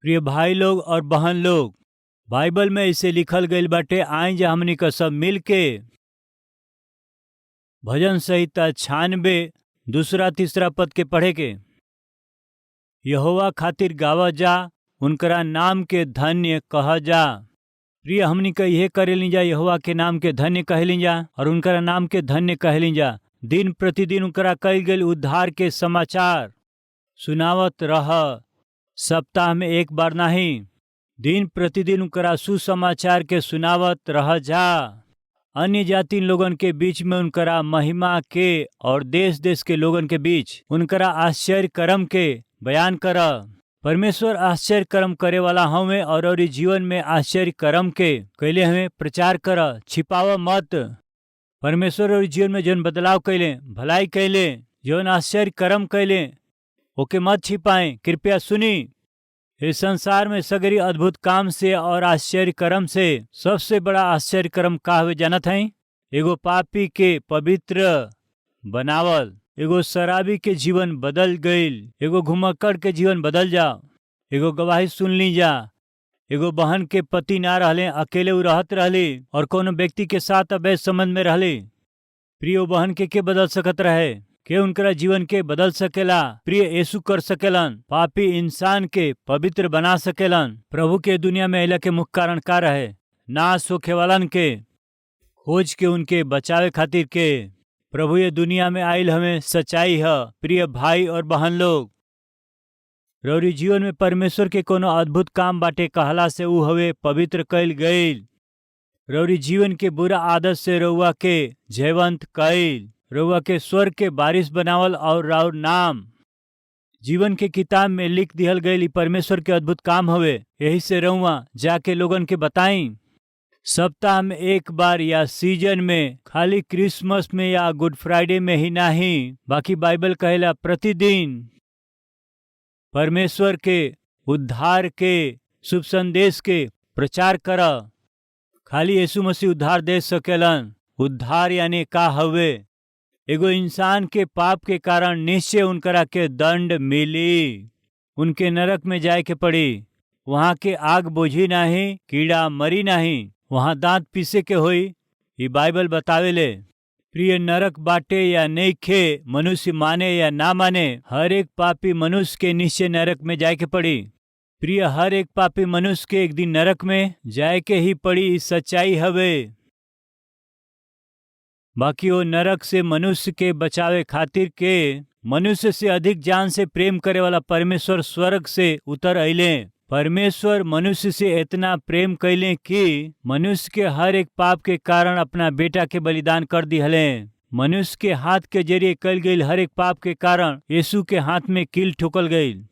प्रिय भाई लोग और बहन लोग, बाइबल में इसे लिखल गईल बाटे। आई जा हमनी का सब मिल के भजन संहिता 96 दूसरा तीसरा पद के पढ़े के। यहोवा खातिर गावा जा, उनकरा नाम के धन्य कहा जा। प्रिय हमनी का यह करेली जा, यहोवा के नाम के धन्य कहली जा और उनकरा नाम के धन्य कहली जा। दिन प्रतिदिन उनकरा कईल गईल उद्धार के समाचार सुनावत रह। सप्ताह में एक बार नहीं, दिन प्रतिदिन उनकरा सुसमाचार के सुनावत रह जा। अन्य जाति लोगन के बीच में उनकरा महिमा के और देश देश के लोगन के बीच उनकरा आश्चर्य कर्म के बयान कर। परमेश्वर आश्चर्य कर्म करे वाला हमें और जीवन में आश्चर्य कर्म के कैले हमें प्रचार कर। छिपाव मत। परमेश्वर और जीवन में जौन बदलाव कैले, भलाई कैले, जौन आश्चर्य कर्म कैले, ओके मत छिपाएं। कृपया सुनी। इस संसार में सगरी अद्भुत काम से और आश्चर्य कर्म से सबसे बड़ा आश्चर्य कर्म का हुए जानत हैं? एगो पापी के पवित्र बनावल, एगो शराबी के जीवन बदल गईल, एगो घुमक्कड़ के जीवन बदल जाओ। एगो गवाही सुन ली जा। एगो बहन के पति ना रहले, अकेले उ रहत रहली और कोनो व्यक्ति के साथ अवैध संबंध में रहली। प्रिय बहन के बदल सकत रहे, के उनकरा जीवन के बदल सकेला। प्रिय यीशु कर सकेलन। पापी इंसान के पवित्र बना सकेलन। प्रभु के दुनिया में अइला के मुख्य कारण का रहे? नाश होखे वालन के खोज के उनके बचावे खातिर के प्रभु ये दुनिया में आइल हमें सच्चाई है। प्रिय भाई और बहन लोग, रौरी जीवन में परमेश्वर के कोनो अद्भुत काम बाटे कहला से ऊ हवे पवित्र कईल गईल। रौरी जीवन के बुरा आदत से रउआ के जयवंत कईल, रउआ के स्वर्ग के बारिश बनावल और राउर नाम जीवन के किताब में लिख दिहल गईल। परमेश्वर के अद्भुत काम हवे। यही से रउआ जाके लोगन के बताई। सप्ताह में एक बार या सीजन में, खाली क्रिसमस में या गुड फ्राइडे में ही नहीं, बाकी बाइबल कहेला प्रतिदिन परमेश्वर के उद्धार के शुभ संदेश के प्रचार कर। खाली यीशु मसीह उद्धार दे सकेलन। उद्धार यानी का हवे? एगो इंसान के पाप के कारण निश्चय उनकरा के दंड मिली। उनके नरक में जाए के पड़ी। वहाँ के आग बुझी नहीं, कीड़ा मरी नहीं, वहाँ दांत पीसे के होई। ये बाइबल बतावेले। प्रिय नरक बाटे या नहीं खे, मनुष्य माने या ना माने, हर एक पापी मनुष्य के निश्चय नरक में जाए के पड़ी। प्रिय हर एक पापी मनुष्य के एक दिन नरक में जाए के ही पड़ी। इस सच्चाई हवे। बाकी वो नरक से मनुष्य के बचावे खातिर के मनुष्य से अधिक जान से प्रेम करे वाला परमेश्वर स्वर्ग से उतर अइले। परमेश्वर मनुष्य से इतना प्रेम कैले कि मनुष्य के हर एक पाप के कारण अपना बेटा के बलिदान कर दिहले। मनुष्य के हाथ के जरिए कल गईल हर एक पाप के कारण यीशु के हाथ में कील ठोकल गईल।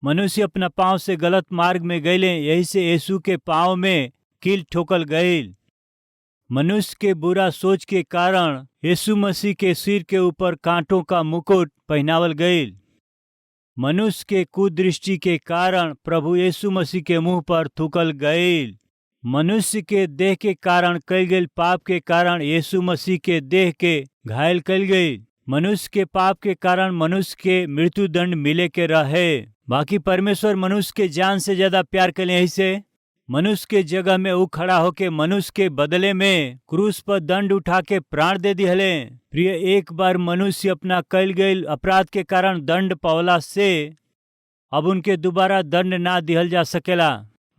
मनुष्य अपना पांव से गलत मार्ग में गईले, यही से यीशु के पांव में कील ठोकल गईल। मनुष्य के बुरा सोच के कारण यीशु मसीह के सिर के ऊपर कांटों का मुकुट पहनावल गईल। मनुष्य के कुदृष्टि के कारण प्रभु यीशु मसीह के मुंह पर थूकल गईल। मनुष्य के देह के कारण कल गईल पाप के कारण यीशु मसीह के देह के घायल कल गई। मनुष्य के पाप के कारण मनुष्य के मृत्यु दंड मिले के रहे। बाकी परमेश्वर मनुष्य के जान से ज्यादा प्यार करें। यही से मनुष्य के जगह में वो खड़ा होके मनुष्य के बदले में क्रूस पर दंड उठा के प्राण दे दिहले। प्रिय एक बार मनुष्य अपना कल गईल अपराध के कारण दंड पावला से अब उनके दोबारा दंड ना दिहल जा सकेला।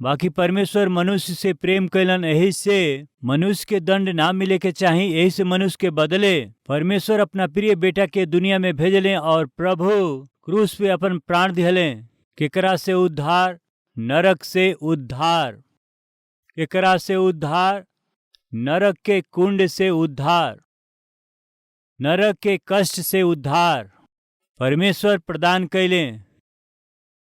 बाकी परमेश्वर मनुष्य से प्रेम कैलन, यही से मनुष्य के दंड ना मिले के चाहिए। यही से मनुष्य के बदले परमेश्वर अपना प्रिय बेटा के दुनिया में भेजले और प्रभु क्रूस पे अपन प्राण दिहले। केकरा से उद्धार? नरक से उद्धार। केकरा से उद्धार? नरक के कुंड से उद्धार, नरक के कष्ट से उद्धार परमेश्वर प्रदान कैले।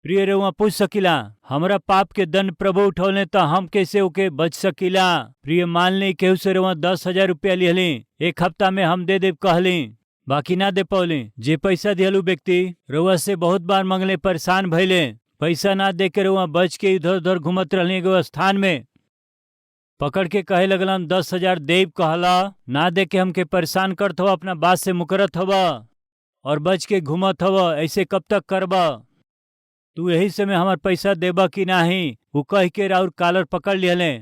प्रिय रउआ पूछ सकिला, हमरा पाप के दंड प्रभु उठौले तो हम कैसे ओके बच सकिला? प्रिय मान ली केहू से रउआ 10,000 रुपया लिहली, एक हफ्ता में हम दे देव कहली, बाकी ना दे पौली। जे पैसा दिहलू व्यक्ति रउआ से बहुत बार मंगले, परेशान भइले, पैसा ना दे के रउआ बच के इधर उधर घूमत रहली। एगो स्थान में पकड़ के कहे लगलन 10,000 देव कहला, ना दे के हमके परेशान करत हवा, अपना बात से मुकरत हवा और बच के घूमत हवा, ऐसे कब तक करबा? तू यही समय हमार पैसा देबा कि नाही, वो कह के राउर कालर पकड़ लिहले।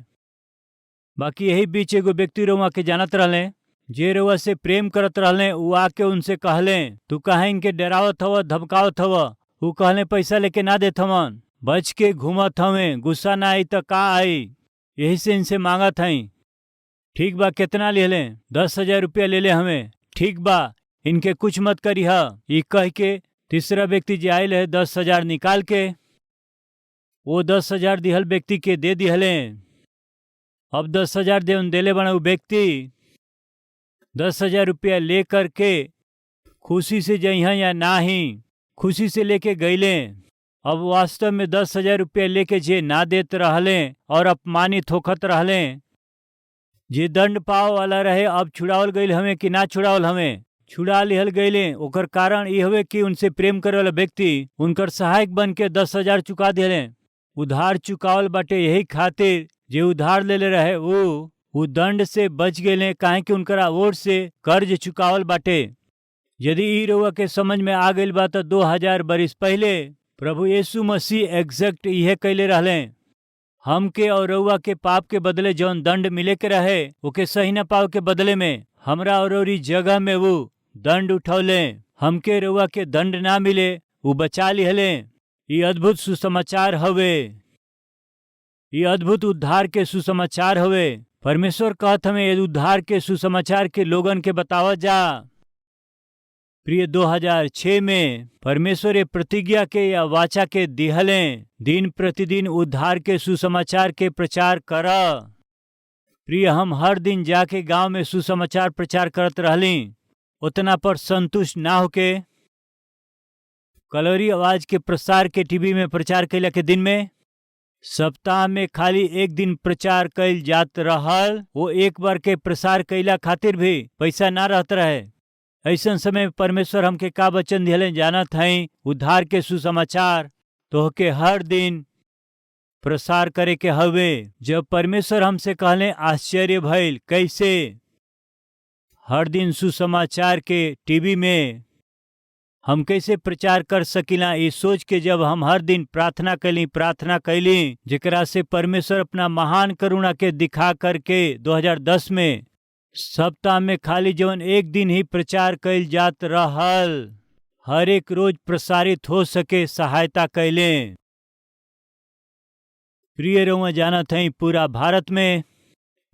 बाकी यही बीच एगो व्यक्ति रउआ के जानत रहले, जे रउआ से प्रेम करत रहले। उ आके उनसे कहले, तू काहे इनके डरावत हव, धमकावत हव? उ कहले पैसा लेके ना देत हवन, बच के घूमत हवे, गुस्सा ना आई तो का आई, यही से इनसे मांगत हई। ठीक बा, कितना लेले? 10,000 रुपया ले ले हमें। ठीक बा, इनके कुछ मत करी हा। ये कह के तीसरा व्यक्ति जे आयल है 10,000 निकाल के वो 10,000 दिहल व्यक्ति के दे दिहले। अब 10,000 देले बना वो व्यक्ति 10,000 रुपया ले करके खुशी से जइहा या नाही, खुशी से लेके गईले। अब वास्तव में 10,000 रुपया लेके जे ना देत रहले और अपमानित होखत रहले, जे दंड पाव वाला रहे, अब छुड़ावल गईल हमें कि ना छुड़ावल हमें? छुड़ा लिहल गईले। ओकर कारण ये हवे कि उनसे प्रेम करे वाला व्यक्ति उनकर सहायक बन के 10,000 चुका दिले। उधार चुकावल बाटे, यही खातिर जे उधार लेले रहे वो दंड से बच गए, काहे कि उनकरा ओर से कर्ज चुकावल बाटे। यदि ई रउआ के समझ में आ गईल बा तो 2000 बरिस पहले प्रभु यीशु मसीह एग्जैक्ट इहे कैले रहले। हमके और रउआ के पाप के बदले जौन दंड मिले के रहे ओके सही न पाव के बदले में हमरा और जगह में वो दंड उठौले। हमके रउआ के दंड ना मिले, वो बचा लिहले। ये अद्भुत सुसमाचार हवे, ये अद्भुत उद्धार के सुसमाचार हवे। परमेश्वर कहत हमें ये उद्धार के सुसमाचार के लोगन के बतावा जा। प्रिय 2006 में परमेश्वर ये प्रतिज्ञा के या वाचा के दिहले, दिन प्रतिदिन उद्धार के सुसमाचार के प्रचार कर। प्रिय हम हर दिन जाके गांव में सुसमाचार प्रचार करत रहली। उतना पर संतुष्ट ना होके कलवरी आवाज के प्रसार के टीवी में प्रचार कैला के दिन में सप्ताह में खाली एक दिन प्रचार कैल जात रहल। वो एक बार के प्रसार कैला खातिर भी पैसा ना रहत रहे। ऐसा समय परमेश्वर हमके का वचन दिहले जानत हई, उद्धार के सुसमाचार तोहके हर दिन प्रसार करे के हवे। जब परमेश्वर हमसे कहले, आश्चर्य भइल कैसे हर दिन सुसमाचार के टीवी में हम कैसे प्रचार कर सकिला। ये सोच के जब हम हर दिन प्रार्थना कैली जेकरा से परमेश्वर अपना महान करुणा के दिखा करके 2010 में सप्ताह में खाली जवन एक दिन ही प्रचार कैल जात रहल, हर एक रोज प्रसारित हो सके सहायता कैले। प्रिय रउआ जानत हई, पूरा भारत में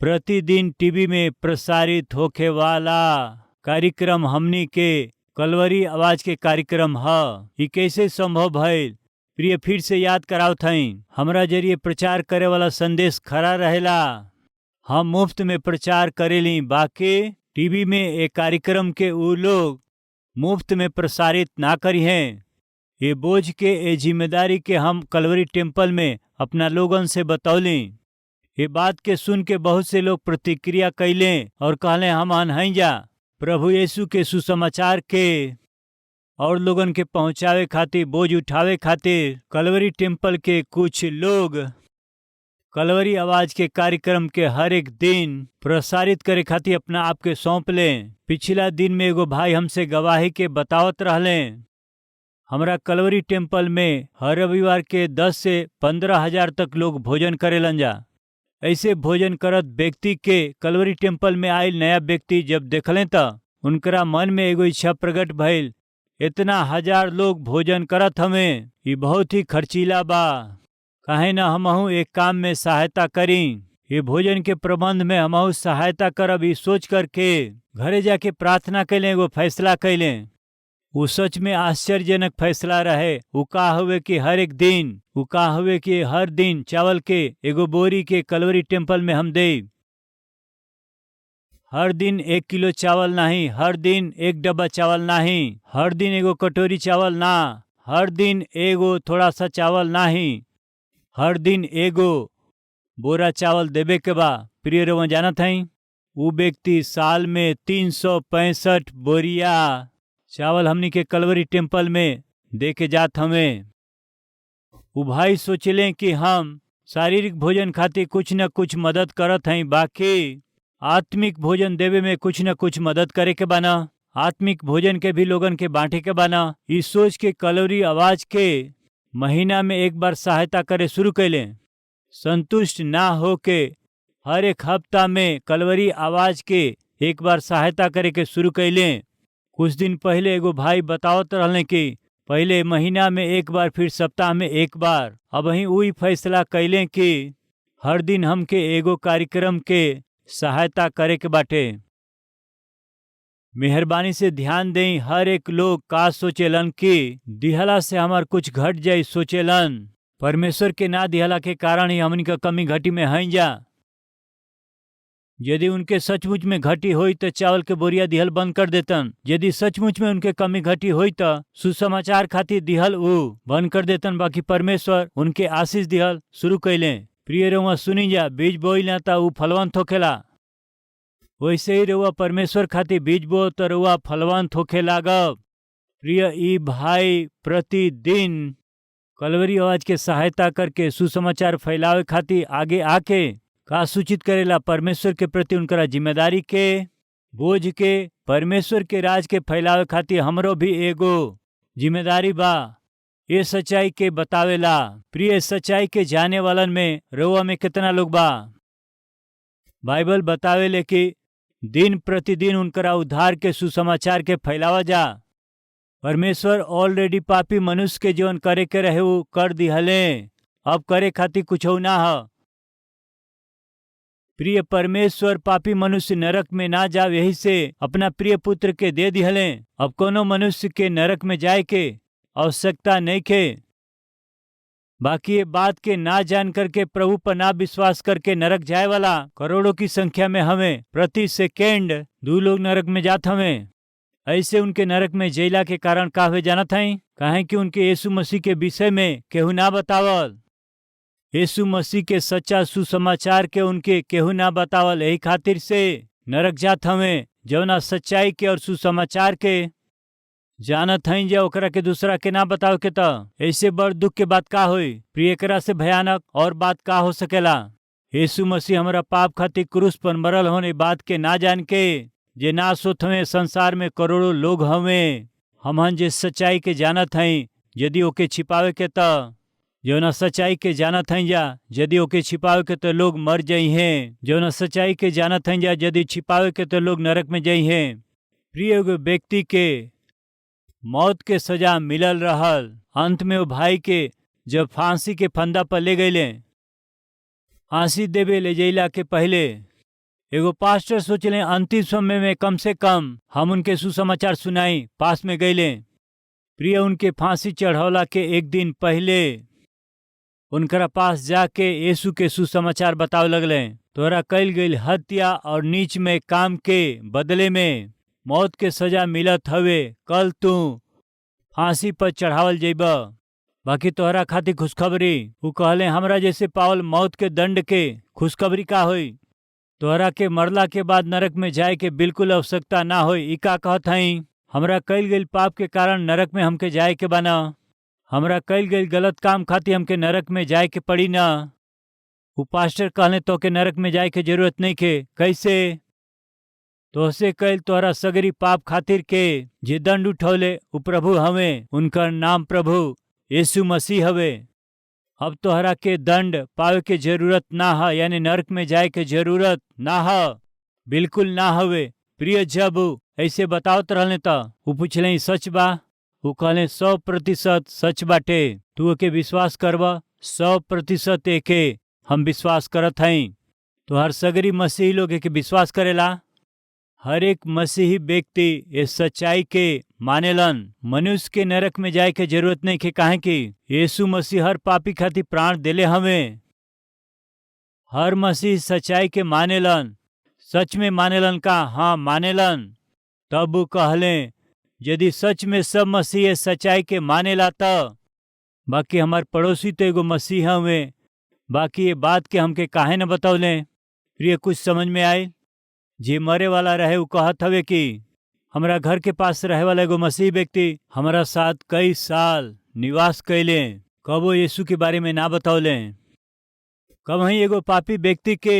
प्रतिदिन टीवी में प्रसारित होखे वाला कार्यक्रम हमनी के कलवरी आवाज के कार्यक्रम ह। ये कैसे संभव भइल? प्रिय फिर से याद करावत हई, हमरा जरिए प्रचार करे वाला संदेश खरा रहेला। हम मुफ्त में प्रचार करेली, बाकी टीवी में एक कार्यक्रम के उ लोग मुफ्त में प्रसारित ना करी हैं। ये बोझ के ये जिम्मेदारी के हम कलवरी टेम्पल में अपना लोगन से बतौली। ये बात के सुन के बहुत से लोग प्रतिक्रिया कैले और कहले हम अनहई जा प्रभु यीशु के सुसमाचार के और लोगन के पहुंचावे खातिर, बोझ उठावे खातिर कलवरी टेम्पल के कुछ लोग कलवरी आवाज के कार्यक्रम के हर एक दिन प्रसारित करे खातिर अपना आप के सौंप ले। पिछला दिन में एगो भाई हमसे गवाही के बतावत रहले, हमरा कलवरी टेम्पल में हर रविवार के 10 से 15 हजार तक लोग भोजन करेलन जा। ऐसे भोजन करत व्यक्ति के कलवरी टेम्पल में आयल नया व्यक्ति जब देखले त उनकरा मन में एगो इच्छा प्रकट भइल, इतना हजार लोग भोजन करत हमें, ये बहुत ही खर्चीला बा, काहे ना हमहू एक काम में सहायता करी। ये भोजन के प्रबंध में हमहू सहायता करब। ये सोच करके घरे जाके प्रार्थना कैले, एगो फैसला कैले। वो सच में आश्चर्यजनक फैसला रहे। वो का हुए कि हर दिन चावल के एगो बोरी के कलवरी टेम्पल में हम दे। हर दिन 1 किलो चावल नहीं, हर दिन 1 डब्बा चावल नहीं, हर दिन एगो कटोरी चावल ना, हर दिन एगो थोड़ा सा चावल नहीं, हर दिन एगो बोरा चावल देवे के बा। प्रिय रउआ जानत हई, वो व्यक्ति साल में 365 बोरिया चावल हमनी के कलवरी टेम्पल में दे के जात हमें। वो भाई सोचले कि हम शारीरिक भोजन खातिर कुछ न कुछ मदद करत हई, बाकी आत्मिक भोजन देवे में कुछ न कुछ मदद करे के बाना, आत्मिक भोजन के भी लोगन के बांटे के बाना। इस सोच के कलवरी आवाज के महीना में एक बार सहायता करे शुरू कैले। संतुष्ट ना होके हर एक हफ्ता में कलवरी आवाज के एक बार सहायता करे के शुरू कैले। कुछ दिन पहले एगो भाई बतावत रहले कि पहले महीना में एक बार फिर सप्ताह में एक बार। अब वही वही फैसला कैले कि हर दिन हमके एगो कार्यक्रम के सहायता करे के बाटे। मेहरबानी से ध्यान दें, हर एक लोग का सोचेलन कि दिहला से हमार कुछ घट जाई सोचेलन। परमेश्वर के ना दिहला के कारण ही हमनी का कमी घटी में हैं जा। यदि उनके सचमुच में घटी होई तो चावल के बोरिया दिहल बंद कर देतन। यदि सचमुच में उनके कमी घटी होई तो सुसमाचार खातिर दिहल बंद कर देतन। बाकी परमेश्वर उनके आशीष दिहल शुरू कैले। प्रिय रउआ सुनी जा, बीज बोई ना ता फलवंत होखेला। वैसे ही रउआ परमेश्वर खातिर बीज बो तो रउआ फलवंत होखे लागब। प्रिय ई भाई प्रतिदिन कलवरी आवाज के सहायता करके सुसमाचार फैलावे खातिर आगे आके का सूचित करेला परमेश्वर के प्रति उनकरा जिम्मेदारी के बोझ के परमेश्वर के राज के फैलावे खातिर हमरो भी एगो जिम्मेदारी बा। ये सच्चाई के बतावेला। प्रिय सच्चाई के जाने वालन में रउआ में कितना लोग बा? बाइबल बतावेले कि दिन प्रतिदिन उनकरा उद्धार के सुसमाचार के फैलावा जा। परमेश्वर ऑलरेडी पापी मनुष्य के जीवन करे के रहे वो कर दिहले। अब करे खातिर कुछ ना ह। प्रिय परमेश्वर पापी मनुष्य नरक में ना जावे, यही से अपना प्रिय पुत्र के दे दिहले। अब कोनो मनुष्य के नरक में जाए के आवश्यकता नहीं खे। बाकी ये बात के ना जान करके प्रभु पर ना विश्वास करके नरक जाए वाला करोड़ों की संख्या में हमें प्रति सेकेंड 2 लोग नरक में जात हमें। ऐसे उनके नरक में जैला के कारण का हुए जाना था, काहे कि उनके यीशु मसीह के विषय में केहू ना बतावल। यीशु मसीह के सच्चा सुसमाचार के उनके केहू ना बतावल। यही खातिर से नरक जात हमें जौना सच्चाई के और सुसमाचार के जानत हई जा ओकरा के दूसरा के ना बताओ के त ऐसे बड़ दुख के बात का होई। प्रिय करा से भयानक और बात का हो सकेला। यीशु मसीह हमारा पाप खातिर क्रूस पर मरल होने बात के ना जान के जे नाश होत हमें संसार में करोड़ों लोग हमें हमहन जे सच्चाई के जानत हई यदि ओके छिपावे के त जौना सच्चाई के जानत हई जा यदि ओके छिपावे के तो लोग मर जाई हैं। जौना सच्चाई के जानत हई जा यदि छिपावे के तो लोग नरक में जाई हैं। प्रिय व्यक्ति के मौत के सजा मिलल रहल। अंत में वो भाई के जब फांसी के फंदा पर ले गईले, फांसी देवे ले जैला के पहले एगो पास्टर सोचले अंतिम समय में कम से कम हम उनके सुसमाचार सुनाई। पास में गईले। प्रिय उनके फांसी चढ़ौला के एक दिन पहले उनकरा पास जाके यीशु के सुसमाचार बतावे लगले। तोरा कईल गईल हत्या और नीच में काम के बदले में मौत के सजा मिलत हवे। कल तू फांसी पर चढ़ावल जइब। बाकी तोहरा खातिर खुशखबरी। वो कहले हमरा जैसे पावल मौत के दंड के खुशखबरी का होई। तोहरा के मरला के बाद नरक में जाए के बिल्कुल आवश्यकता ना होई। ई का कहत हई? हमरा कईल गईल पाप के कारण नरक में हमके जाए के बना। हमरा कईल गईल गलत काम खातिर हमके नरक में जाए के पड़ी ना। वो पास्टर कहले तो के नरक में जाए के जरूरत नहीं के। कैसे? तोहसे कईल तोहरा सगरी पाप खातिर के जे दंड उठौले वो प्रभु हवे। उनका नाम प्रभु यीशु मसीह हवे। अब तोहरा के दंड पावे के जरूरत ना है, यानी नरक में जाए के जरूरत ना है, बिल्कुल ना हवे। प्रिय जब ऐसे बतावत रहले त वो पूछले सच बा? वो कहले 100% सच बाटे। तू एके विश्वास करबा? 100% एके हम विश्वास करत हई। तो हर सगरी मसीही लोग एके विश्वास करेला। हर एक मसीही व्यक्ति इस सच्चाई के मानेलन। मनुष्य के नरक में जाए के जरूरत नहीं के, काहे कि यीशु मसीह हर पापी खातिर प्राण देले हमें। हर मसीह सच्चाई के मानेलन। सच में मानेलन का? हाँ मानेलन। तब वो कहले यदि सच में सब मसीह सच्चाई के मानेला त बाकी हमार पड़ोसी तो एगो मसीह हमें, बाकी ये बात के हमके काहे न बतौले। प्रिय कुछ समझ में आए? जे मरे वाला रहे वो कहत हवे कि हमरा घर के पास रहे वाला एगो मसीह व्यक्ति हमारा साथ कई साल निवास कैले, कबो यीशु के बारे में ना बतौले। कब ही एगो पापी व्यक्ति के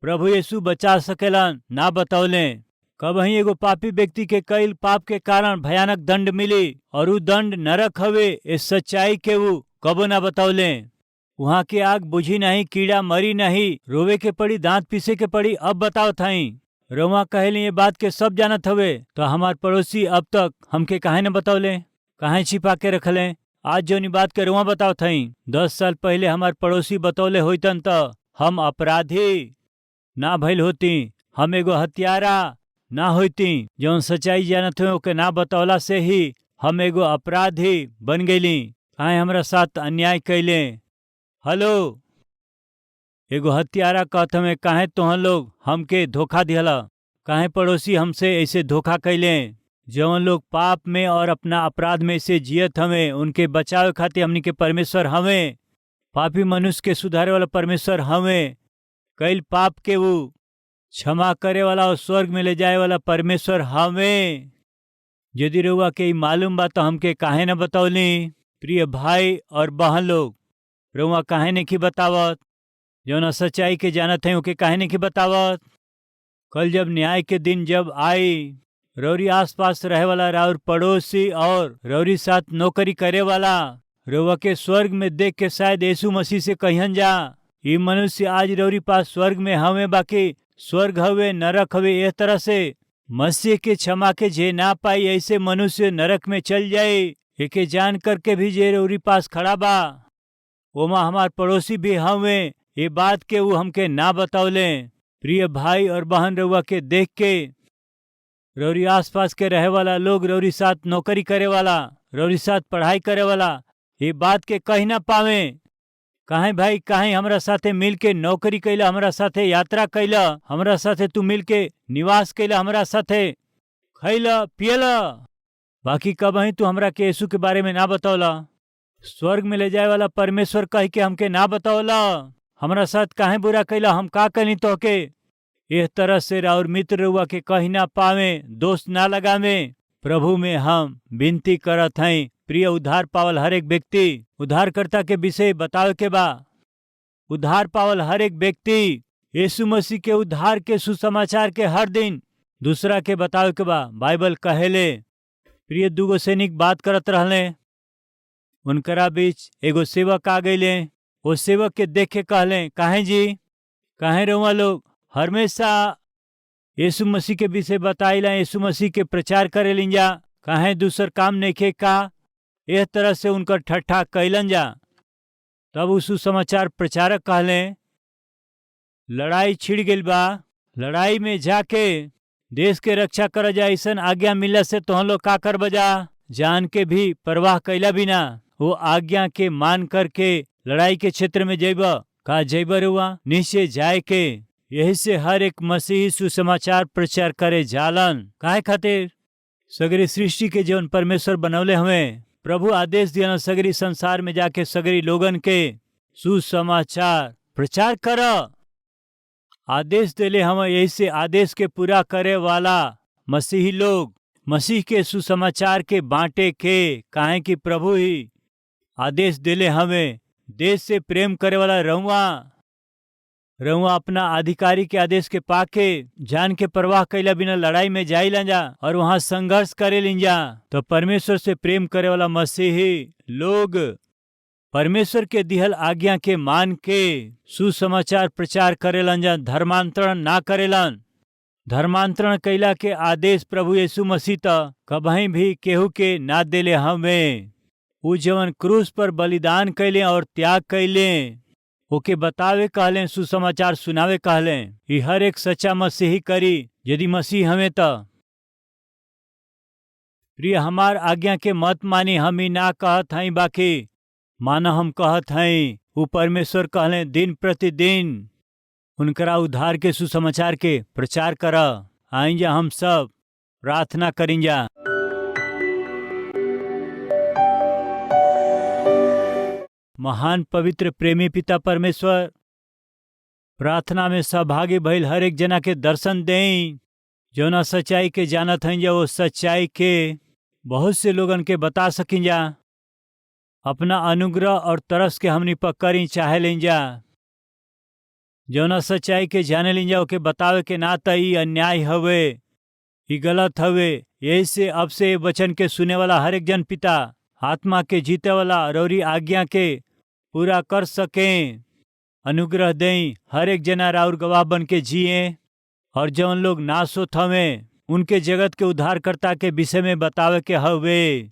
प्रभु यीशु बचा सकेलन ना बतौले। कबही एगो पापी व्यक्ति के कईल पाप के कारण भयानक दंड मिली और ऊ दंड नरक हवे। इस सच्चाई के वो कबो ना बतौले। वहाँ की आग बुझी नहीं, कीड़ा मरी नहीं, रोवे के पड़ी, दांत पीसे के पड़ी। अब बताओ थाई रोमा कहेली ये बात के सब जानत हवे तो हमार पड़ोसी अब तक हमके काहे न बतौले, काहे छिपा के रखले। आज जो बात के रोमा बताओ थई 10 साल पहले हमार पड़ोसी बतौले होतन तो हम अपराधी ना भइल होती, हम एगो हत्यारा ना होती। जौन सच्चाई जानत हुए ओके ना बतौला से ही हम एगो अपराधी बन गईली। काहे हमरा साथ अन्याय कैले। हेलो, एगो हत्यारा कहत हमें काहे तोहन लोग हमके धोखा दिहला, काहे पड़ोसी हमसे ऐसे धोखा कैले। जौन लोग पाप में और अपना अपराध में से जियत हमें उनके बचावे खातिर हमनी के परमेश्वर हमें, पापी मनुष्य के सुधारे वाला परमेश्वर हमें, कईल पाप के वो क्षमा करे वाला और स्वर्ग में ले जाए वाला परमेश्वर हमें। यदि रउआ के मालूम बा तो हमके काहे न बतौली। प्रिय भाई और बहन लोग, रउआ काहे नहीं बतावत, जौन सच्चाई के जानत है ओके काहे नहीं बतावत। कल जब न्याय के दिन जब आई, रौरी आसपास रहे वाला राउर पड़ोसी और रौरी साथ नौकरी करे वाला रउआ के स्वर्ग में देख के शायद यीशु मसीह से कहन जा ये मनुष्य आज रौरी पास स्वर्ग में हवे, बाकी स्वर्ग हवे नरक हवे। इस तरह से मसीह के क्षमा के जे ना पाई ऐसे मनुष्य नरक में चल जाए, एके जान करके भी जे रौरी पास खड़ा बा ओमा हमार पड़ोसी भी हवे, ये बात के वो हमके ना बतौले। प्रिय भाई और बहन, रउआ के देख के रौरी आसपास के रहे वाला लोग, रौरी साथ नौकरी करे वाला, रौरी साथ पढ़ाई करे वाला ये बात के कही ना पावे। काहे भाई, काहे हमरा साथे मिल के नौकरी कैला, हमरा साथे यात्रा कैला, हमरा साथे तू मिल के निवास कैला, हमरा साथे खैला पियला, बाकी कबही तू हमरा के यीशु के बारे में ना बतौला। स्वर्ग में ले जाए वाला परमेश्वर कह के हमके ना बतौला। हमरा साथ काहे बुरा कैला, हम का कली तोहके। इस तरह से राउर मित्र रउआ के कही ना पावे, दोस्त ना लगावे। प्रभु में हम विनती करत हई, प्रिय उद्धार पावल हर एक व्यक्ति उद्धारकर्ता के विषय बतावे के बा। उद्धार पावल हर एक व्यक्ति यीशु मसीह के उद्धार के सुसमाचार के हर दिन दूसरा के बतावे के बा। बाइबल कहेले प्रिय दूगो सैनिक बात करत रहले, उनकरा बीच एगो सेवक आ गईले। वो सेवक के देख के कहले, काहे जी, काहे रउआ लोग हमेशा यीशु मसीह के विषय बताइला, यीशु मसीह के प्रचार करे लिंजा, काहे दूसर काम नहीं खे का। इस तरह से उनकर ठट्ठा कैलन जा। तब उस सुसमाचार प्रचारक कहले, लड़ाई छिड़ गइल बा, लड़ाई में जाके देश के रक्षा कर जा, ऐसन आज्ञा मिलला से तोहन लोग का कर बजा। जान के भी परवाह कैला बिना वो आज्ञा के मान करके लड़ाई के क्षेत्र में जइब का जइब रुआ, निश्चय जाए के। यही से हर एक मसीही सुसमाचार प्रचार करे जालन। काहे खातिर, सगरी सृष्टि के जीवन परमेश्वर बनौले हमें, प्रभु आदेश दिया सगरी संसार में जाके सगरी लोगन के सुसमाचार प्रचार कर आदेश देले हम। यही से आदेश के पूरा करे वाला मसीही लोग मसीह के सुसमाचार के बांटे के, काहे कि प्रभु ही आदेश देले हमें। देश से प्रेम करे वाला रहुआ अपना अधिकारी के आदेश के पाके जान के परवाह कैला बिना लड़ाई में जाई जा और वहां संघर्ष करे लिंजा। तो परमेश्वर से प्रेम करे वाला मसीही लोग परमेश्वर के दिहल आज्ञा के मान के सुसमाचार प्रचार करेलन जा, धर्मांतरण ना करेलन। धर्मांतरण कैला के आदेश प्रभु यीशु मसीह त कभी भी केहू के ना देले हमें। उ जवन क्रूस पर बलिदान कैले और त्याग कैले ओके बतावे कहले, सुसमाचार सुनावे कहले। ये हर एक सच्चा मसीही करी यदि मसीह हमें त। प्रिय, हमार आज्ञा के मत मानी, हम ही ना कहत हई, बाकी माना हम कहत हई। वो परमेश्वर कहले दिन प्रतिदिन उनकरा उद्धार के सुसमाचार के प्रचार कर। आई जा हम सब प्रार्थना करें जा। महान पवित्र प्रेमी पिता परमेश्वर, प्रार्थना में सहभागी भइल हर एक जना के दर्शन दें, जौना सच्चाई के जानत हई जा वो सच्चाई के बहुत से लोगन के बता सकिन जा। अपना अनुग्रह और तरस के हमनी पकड़ी चाहे लें जा। जौना सच्चाई के जाने लिंजा ओके बतावे के ना त ई अन्याय हवे, ये गलत हवे। यही से अब से ये वचन के सुने वाला हर एक जन पिता आत्मा के जीते वाला रौरी आज्ञा के पूरा कर सके। अनुग्रह दें हर एक जना राउर गवाह बन के जिए और जौन लोग नाश होत हवे उनके जगत के उद्धारकर्ता के विषय में बतावे के हवे,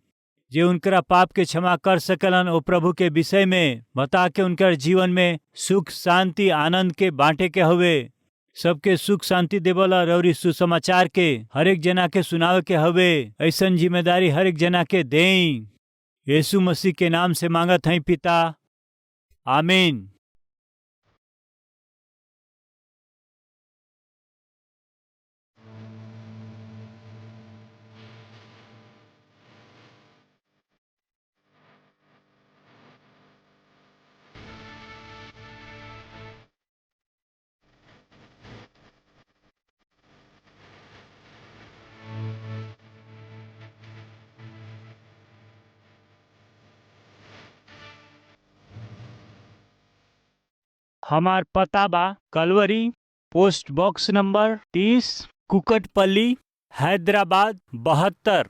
जे उनकरा पाप के क्षमा कर सकलन ओ प्रभु के विषय में बता के उनकर जीवन में सुख शांति आनंद के बांटे के हवे। सबके सुख शांति देवला रौरी सुसमाचार के हर एक जना के सुनावे के हवे। ऐसन जिम्मेदारी हर एक जना के दें। यीशु मसीह के नाम से मांगत हैं पिता, आमीन। हमार पता बा Calvary post box number 30 Kukatpally Hyderabad 72।